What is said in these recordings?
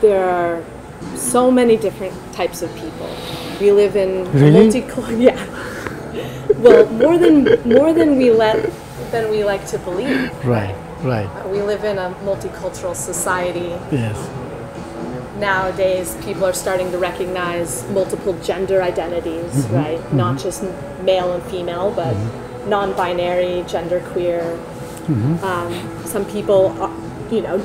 there are so many different types of people. We live in Really? yeah. Well, more than we like to believe. Right, right. We live in a multicultural society. Yes. Nowadays, people are starting to recognize multiple gender identities, right? Not just male and female, but non-binary, genderqueer. Some people,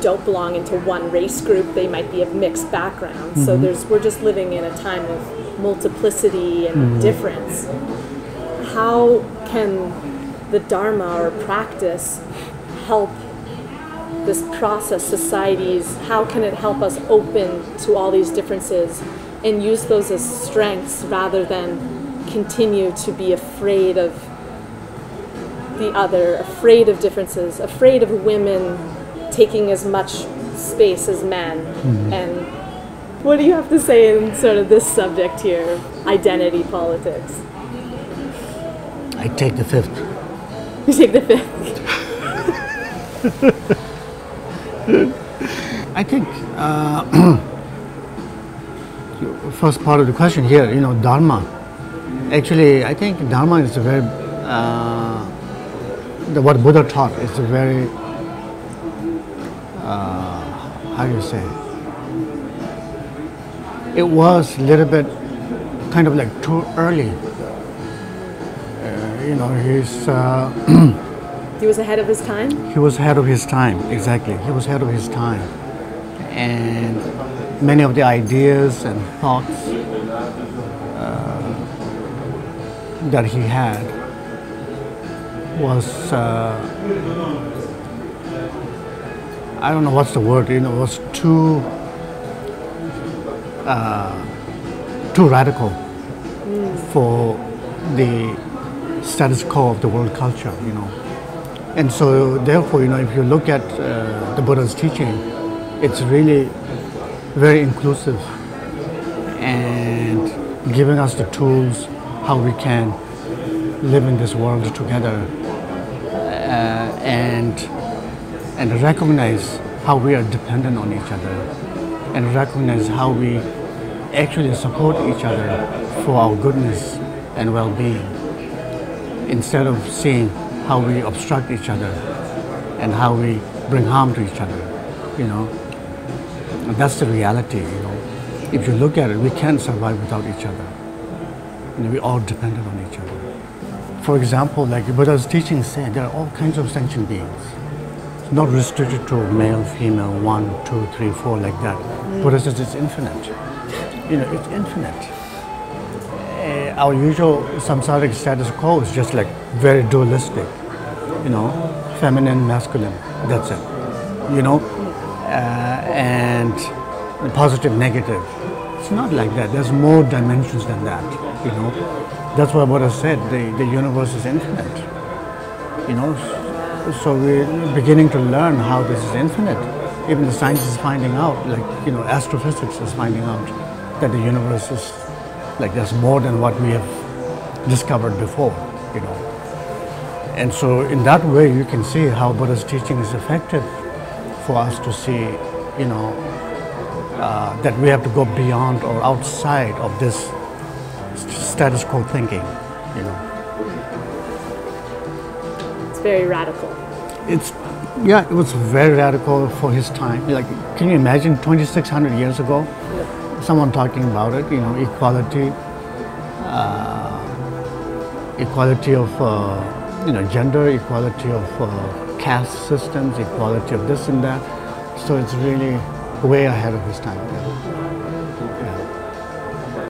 don't belong into one race group. They might be of mixed backgrounds. So we're just living in a time of multiplicity and difference. How can the Dharma or practice help this process, societies? How can it help us open to all these differences and use those as strengths rather than continue to be afraid of the other, afraid of differences, afraid of women taking as much space as men? And what do you have to say in sort of this subject here, identity politics? I take the fifth. You take the fifth. I think first part of the question here, Dharma. Actually, I think Dharma is a very what Buddha taught is a very how do you say? It was a little bit kind of like too early. He's He was ahead of his time? He was ahead of his time, exactly. He was ahead of his time. And many of the ideas and thoughts that he had was, I don't know what's the word, was too radical for the status quo of the world culture, And so therefore, if you look at the Buddha's teaching, it's really very inclusive and giving us the tools how we can live in this world together and recognize how we are dependent on each other and recognize how we actually support each other for our goodness and well-being, instead of seeing how we obstruct each other and how we bring harm to each other, And that's the reality, If you look at it, we can't survive without each other. We're all dependent on each other. For example, like Buddha's teachings say, there are all kinds of sentient beings. It's not restricted to male, female, 1, 2, 3, 4, like that. Buddha says it's infinite. It's infinite. Our usual samsaric status quo is just like very dualistic, feminine, masculine, that's it, and positive, negative. It's not like that. There's more dimensions than that, That's why Buddha said the universe is infinite, So we're beginning to learn how this is infinite. Even the science is finding out, astrophysics is finding out that the universe is there's more than what we have discovered before, And so in that way, you can see how Buddha's teaching is effective for us to see, that we have to go beyond or outside of this status quo thinking, It's very radical. It was very radical for his time. Can you imagine 2,600 years ago? Someone talking about it, equality, equality of, gender, equality of caste systems, equality of this and that. So it's really way ahead of his time.